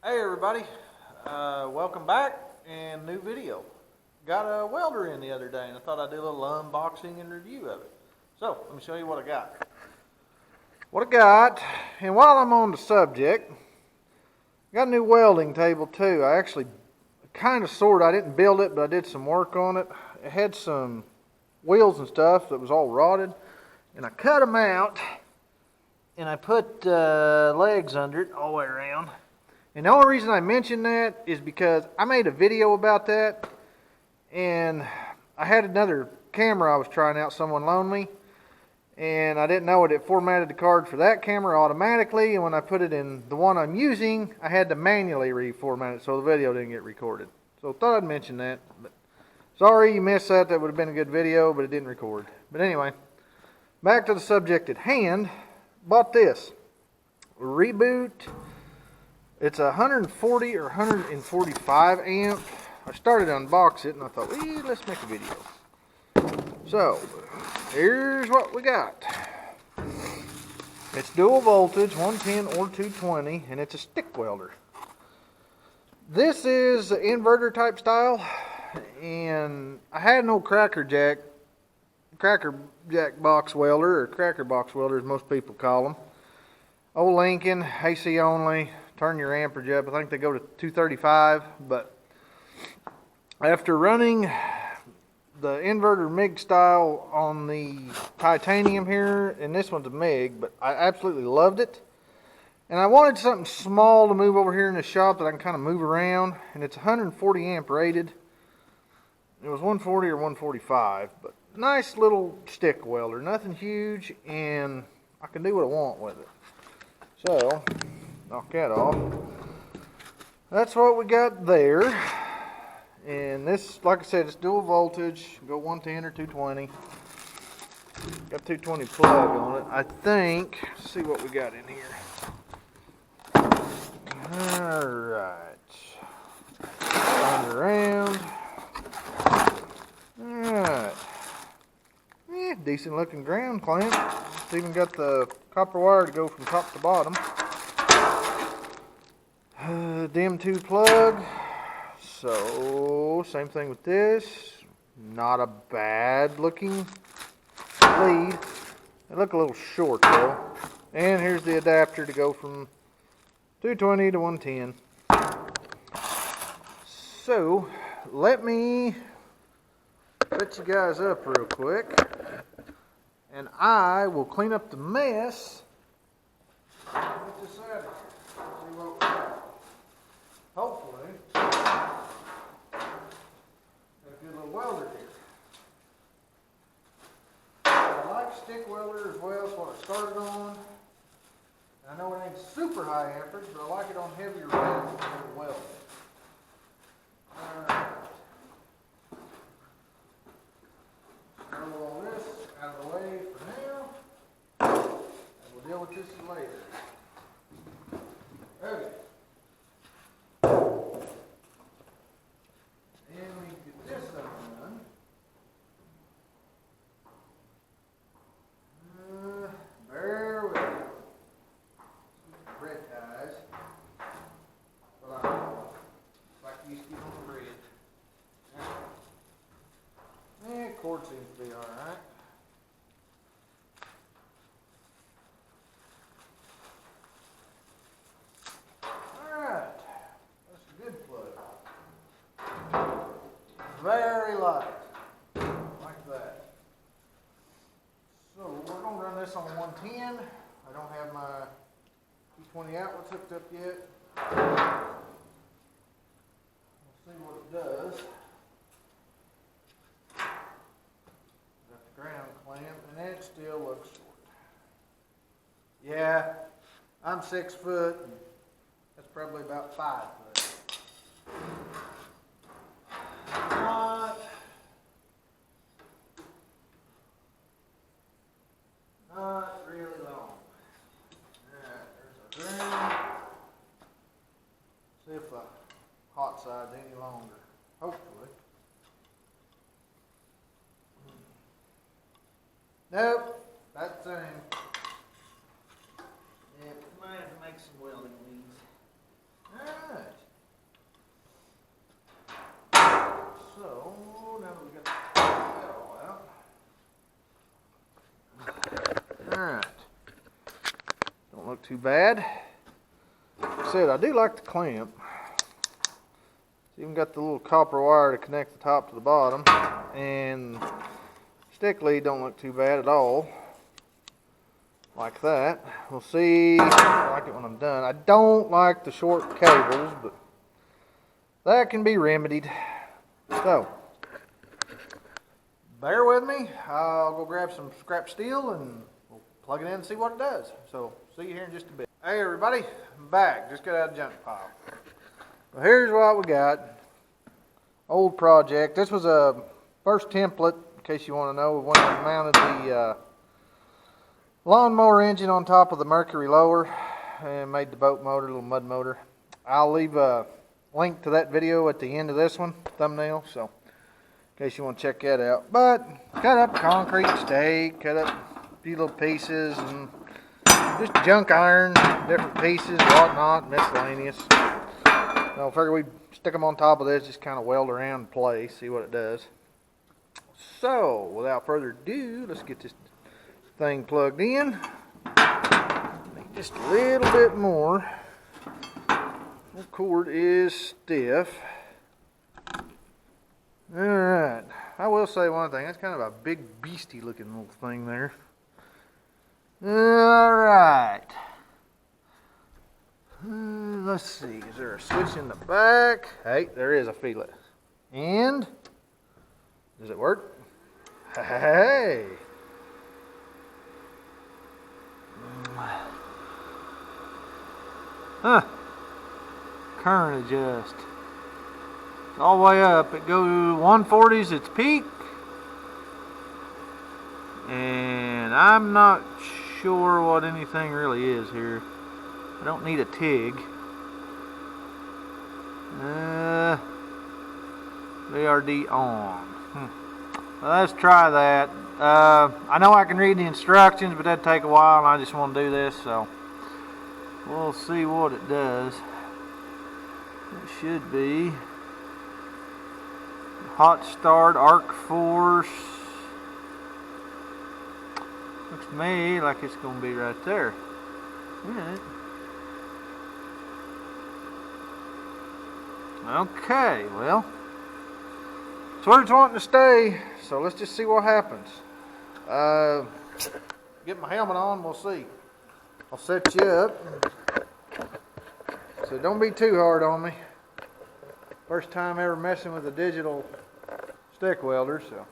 Hey everybody, welcome back and new video. Got a welder in the other day and I thought I'd do a little unboxing and review of it. So let me show you what I got. And while I'm on the subject, I got a new welding table too. I actually I didn't build it, but I did some work on it. It had some wheels and stuff that was all rotted, and I cut them out and I put legs under it all the way around. And the only reason I mention that is because I made a video about that, and I had another camera I was trying out, someone loaned me, and I didn't know it. It formatted the card for that camera automatically, and when I put it in the one I'm using, I had to manually reformat it so the video didn't get recorded. So I thought I'd mention that. But sorry you missed that. That would have been a good video, but it didn't record. But anyway, back to the subject at hand. Bought this Reboot. It's a 140 or 145 amp. I started to unbox it and I thought, let's make a video. So, here's what we got. It's dual voltage, 110 or 220, and it's a stick welder. This is inverter type style, and I had an old cracker jack box welder, or cracker box welder as most people call them. Old Lincoln, AC only. Turn your amperage up. I think they go to 235, but after running the inverter MIG style on the titanium here, and this one's a MIG, but I absolutely loved it. And I wanted something small to move over here in the shop that I can kind of move around, and it's 140 amp rated. It was 140 or 145, but nice little stick welder, nothing huge, and I can do what I want with it. So, knock that off. That's what we got there. And this, like I said, it's dual voltage. Go 110 or 220. Got 220 plug on it. I think, let's see what we got in here. Alright. Turn around. Alright. Decent looking ground clamp. It's even got the copper wire to go from top to bottom. Dim 2 plug. So, same thing with this. Not a bad looking lead. They look a little short though. And here's the adapter to go from 220 to 110. So, let me set you guys up real quick. And I will clean up the mess. Get this out of here. See what we got. Hopefully, a good little welder here. I like stick welder as well. That's what I started on. And I know it ain't super high amperage, but I like it on heavier rails for welding. Alright. Throw all this out of the way for now. And we'll deal with this later. Okay. And we get this undone. Bear with me. Bread ties. But I don't know. Like you used to get on the bread. And cord seems to be alright. Very light, like that. So we're going to run this on 110. I don't have my 220 outlets hooked up yet. We'll see what it does. Got the ground clamp, and it still looks short. Yeah, I'm 6 foot, and that's probably about 5 foot. Not really long. Alright, there's our ground. See if the hot side's any longer. Hopefully. Nope, that thing. Yeah, might have to make some welding leads. Alright. too bad. Like I said, I do like the clamp. It's even got the little copper wire to connect the top to the bottom, and stick lead don't look too bad at all. Like that. We'll see if I like it when I'm done. I don't like the short cables, but that can be remedied. So, bear with me. I'll go grab some scrap steel and we'll plug it in and see what it does. So, see you here in just a bit. Hey everybody, I'm back. Just got out of the junk pile. Well, here's what we got. Old project. This was a first template, in case you want to know, when I mounted the lawnmower engine on top of the Mercury lower and made the boat motor, little mud motor. I'll leave a link to that video at the end of this one, thumbnail, so in case you want to check that out. But cut up concrete stake, cut up a few little pieces, and just junk iron, different pieces, whatnot, miscellaneous. I figure we stick them on top of this, just kind of weld around and play, see what it does. So, without further ado, let's get this thing plugged in. Make just a little bit more. The cord is stiff. Alright, I will say one thing, that's kind of a big beastie looking little thing there. Alright. Let's see, is there a switch in the back? Hey, there is, I feel it. And, does it work? Hey! Huh. Current adjust. It's all the way up. It goes 140's its peak. And I'm not sure what anything really is here. I don't need a TIG. VRD on. Well, let's try that. I know I can read the instructions, but that'd take a while, and I just want to do this, so we'll see what it does. It should be hot start, arc force. Looks to me like it's going to be right there. Alright. Okay, well, it's where it's wanting to stay, so let's just see what happens. Get my helmet on, we'll see. I'll set you up. So don't be too hard on me. First time ever messing with a digital stick welder, so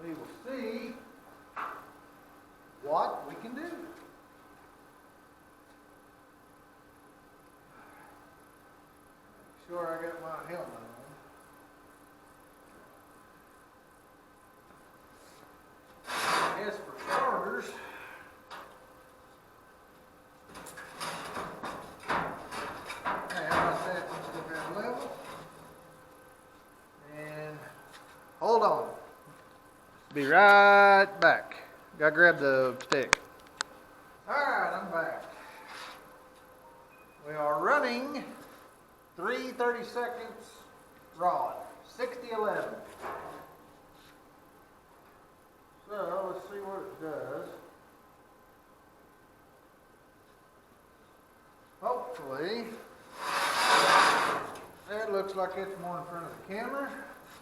we will see what we can do. Make sure I got my helmet on. As for starters, hey, how about that? Let's get that level. And hold on. Be right back. Gotta grab the stick. Alright, I'm back. We are running 3/32 rod, 6011. So let's see what it does. Hopefully, that looks like it's more in front of the camera.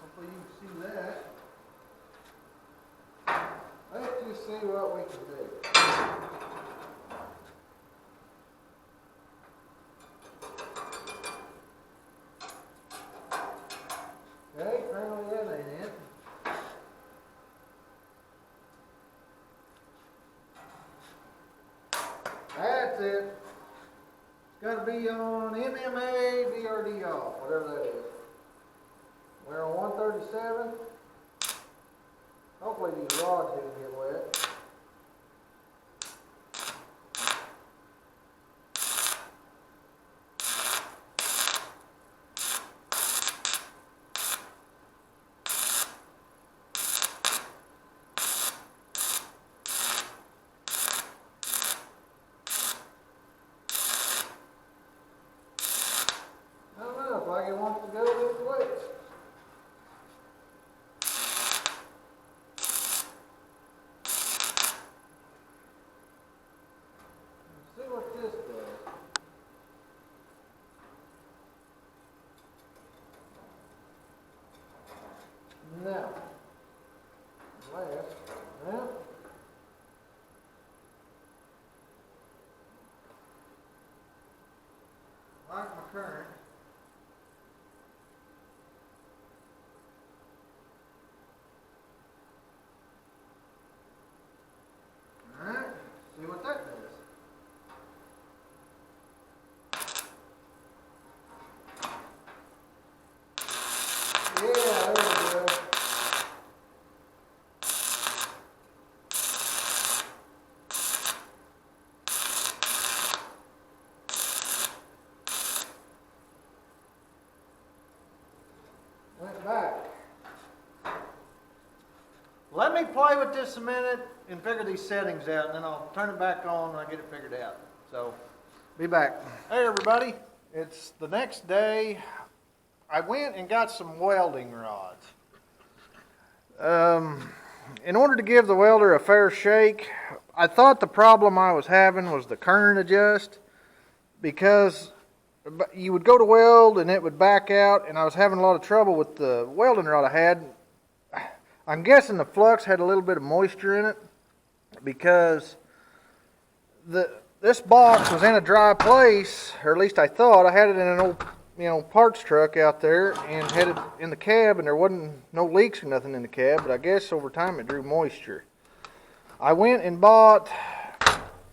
Hopefully you can see that. Let's just see what we can do. Okay, apparently that ain't it. That's it. It's got to be on MMA, VRD off, whatever that is. We're on 137. Hopefully these rods didn't get wet. I don't know, like it wants to go this way. like my current. Alright, see what that does. Yeah, there we go. Went back. Let me play with this a minute and figure these settings out, and then I'll turn it back on when I get it figured out. So, be back. Hey everybody, it's the next day. I went and got some welding rods. In order to give the welder a fair shake, I thought the problem I was having was the current adjust, because you would go to weld and it would back out, and I was having a lot of trouble with the welding rod I had. I'm guessing the flux had a little bit of moisture in it, because this box was in a dry place, or at least I thought. I had it in an old parts truck out there and had it in the cab, and there wasn't no leaks or nothing in the cab, but I guess over time it drew moisture. I went and bought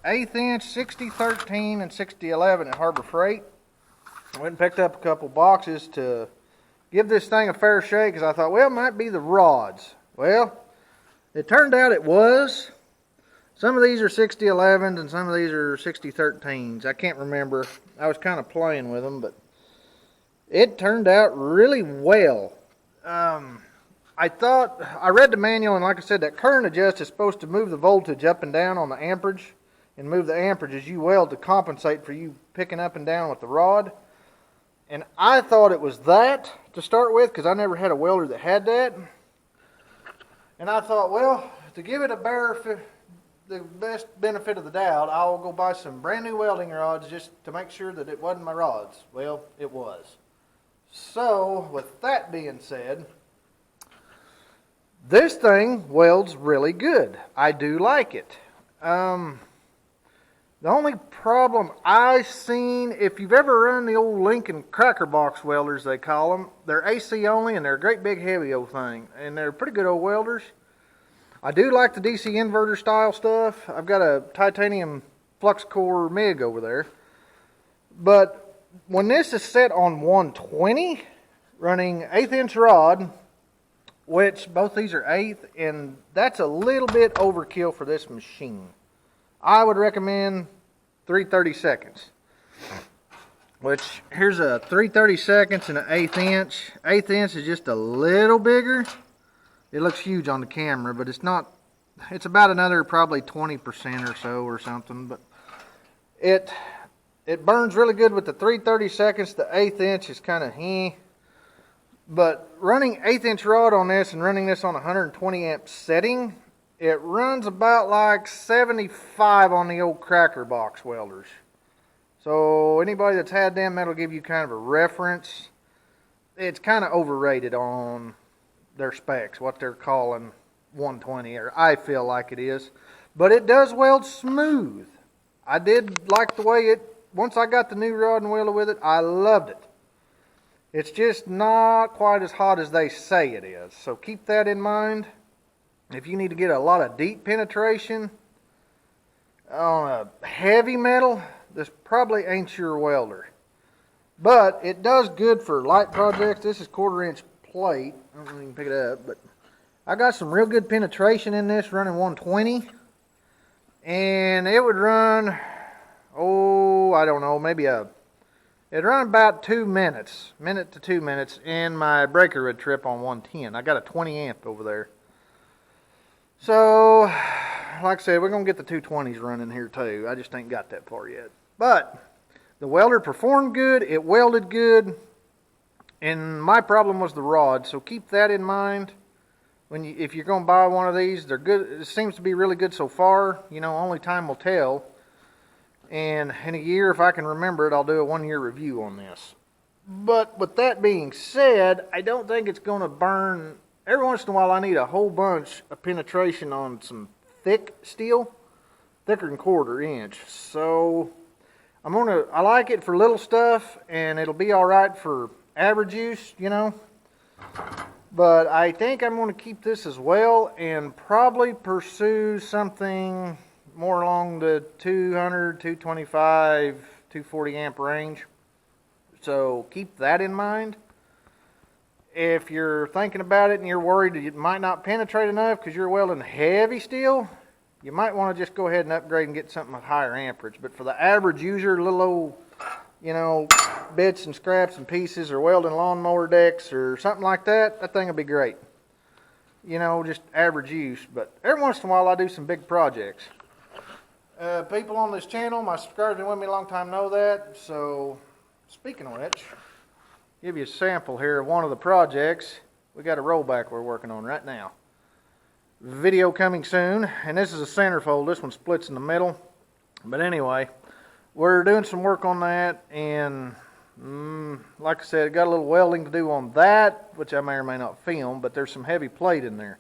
1/8 inch 6013 and 6011 at Harbor Freight. I went and picked up a couple boxes to give this thing a fair shake, because I thought, well, it might be the rods. Well, it turned out it was. Some of these are 6011s and some of these are 6013s. I can't remember. I was kind of playing with them, but it turned out really well. I read the manual, and like I said, that current adjust is supposed to move the voltage up and down on the amperage, and move the amperage as you weld to compensate for you picking up and down with the rod. And I thought it was that to start with, because I never had a welder that had that. And I thought, well, to give it the best benefit of the doubt, I'll go buy some brand new welding rods just to make sure that it wasn't my rods. Well, it was. So, with that being said, this thing welds really good. I do like it. The only problem I've seen, if you've ever run the old Lincoln cracker box welders, they call them, they're AC only, and they're a great big heavy old thing, and they're pretty good old welders. I do like the DC inverter style stuff. I've got a titanium flux core MIG over there. But when this is set on 120, running 1/8 inch rod, which both these are 1/8, and that's a little bit overkill for this machine. I would recommend 3/32, which here's a 3/32 and an 1/8 inch. 1/8 inch is just a little bigger. It looks huge on the camera, but it's not. It's about another probably 20% or so or something, but it burns really good with the 3/32. The 1/8 inch is kind of but running 1/8 inch rod on this and running this on 120 amp setting, it runs about like 75 on the old cracker box welders. So anybody that's had them, that'll give you kind of a reference. It's kind of overrated on their specs, what they're calling 120, or I feel like it is. But it does weld smooth. I did like the way once I got the new rod and welder with it, I loved it. It's just not quite as hot as they say it is. So keep that in mind. If you need to get a lot of deep penetration on a heavy metal, this probably ain't your welder. But it does good for light projects. This is 1/4 inch plate. I don't know if you can pick it up, but I got some real good penetration in this running 120. And it would run, I don't know, it'd run about 2 minutes, minute to 2 minutes, and my breaker would trip on 110. I got a 20 amp over there. So, like I said, we're going to get the 220s running here too. I just ain't got that far yet. But the welder performed good. It welded good. And my problem was the rod. So keep that in mind. If you're going to buy one of these, they're good. It seems to be really good so far. You know, only time will tell. And in a year, if I can remember it, I'll do a 1-year review on this. But with that being said, I don't think it's going to burn. Every once in a while, I need a whole bunch of penetration on some thick steel, thicker than 1/4 inch. So I like it for little stuff, and it'll be all right for average use, you know. But I think I'm going to keep this as well and probably pursue something more along the 200, 225, 240 amp range. So keep that in mind. If you're thinking about it and you're worried that it might not penetrate enough because you're welding heavy steel, you might want to just go ahead and upgrade and get something with higher amperage. But for the average user, little old, you know, bits and scraps and pieces, or welding lawnmower decks or something like that, that thing will be great. You know, just average use. But every once in a while I do some big projects. People on this channel, my subscribers have been with me a long time, know that. So, speaking of which, give you a sample here of one of the projects. We got a rollback we're working on right now. Video coming soon, and this is a centerfold. This one splits in the middle. But anyway, we're doing some work on that, and like I said, got a little welding to do on that, which I may or may not film, but there's some heavy plate in there.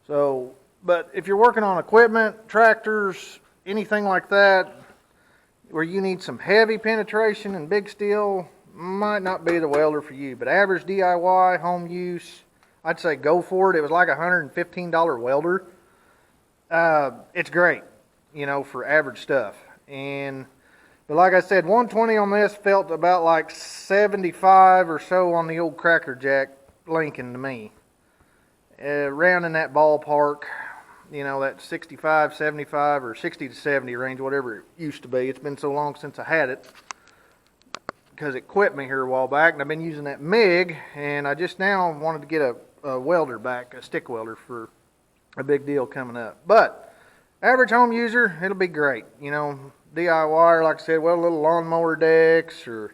So, but if you're working on equipment, tractors, anything like that, where you need some heavy penetration and big steel, might not be the welder for you. But average DIY, home use, I'd say go for it. It was like a $115 welder. It's great, you know, for average stuff. But like I said, 120 on this felt about like 75 or so on the old Cracker Jack Lincoln to me. Around in that ballpark, you know, that 65, 75, or 60 to 70 range, whatever it used to be. It's been so long since I had it, because it quit me here a while back, and I've been using that MIG, and I just now wanted to get a welder back, a stick welder, for a big deal coming up. But average home user, it'll be great. You know, DIY, like I said, weld little lawnmower decks, or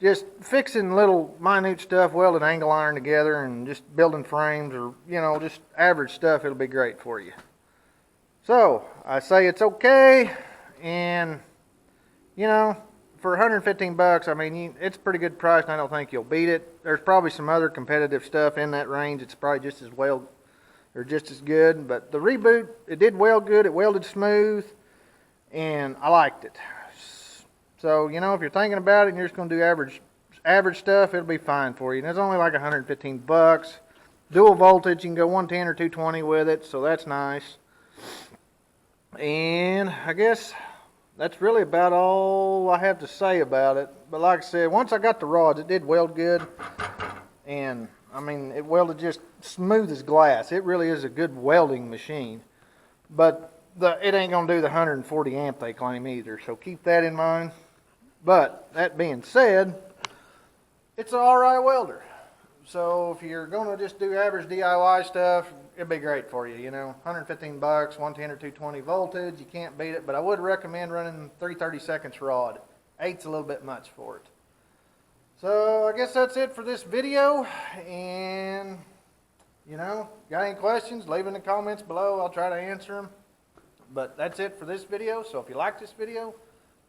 just fixing little minute stuff, welding angle iron together, and just building frames, or, you know, just average stuff, it'll be great for you. So, I say it's okay, and, you know, for 115 bucks, I mean, it's a pretty good price, and I don't think you'll beat it. There's probably some other competitive stuff in that range. It's probably just as well, or just as good. But the Reboot, it did weld good. It welded smooth, and I liked it. So, you know, if you're thinking about it and you're just going to do average stuff, it'll be fine for you. And it's only like 115 bucks. Dual voltage, you can go 110 or 220 with it, so that's nice. And I guess that's really about all I have to say about it. But like I said, once I got the rods, it did weld good. And, I mean, it welded just smooth as glass. It really is a good welding machine. But it ain't going to do the 140 amp they claim either. So keep that in mind. But, that being said, it's an alright welder. So if you're going to just do average DIY stuff, it'd be great for you, you know. 115 bucks, 110 or 220 voltage, you can't beat it. But I would recommend running 3/32 rod. 8's a little bit much for it. So I guess that's it for this video. And, you know, got any questions, leave in the comments below. I'll try to answer them. But that's it for this video. So if you like this video,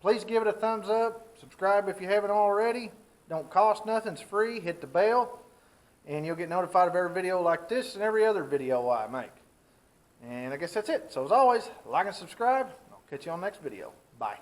please give it a thumbs up. Subscribe if you haven't already. Don't cost nothing, it's free. Hit the bell, and you'll get notified of every video like this and every other video I make. And I guess that's it. So as always, like and subscribe. I'll catch you on the next video. Bye.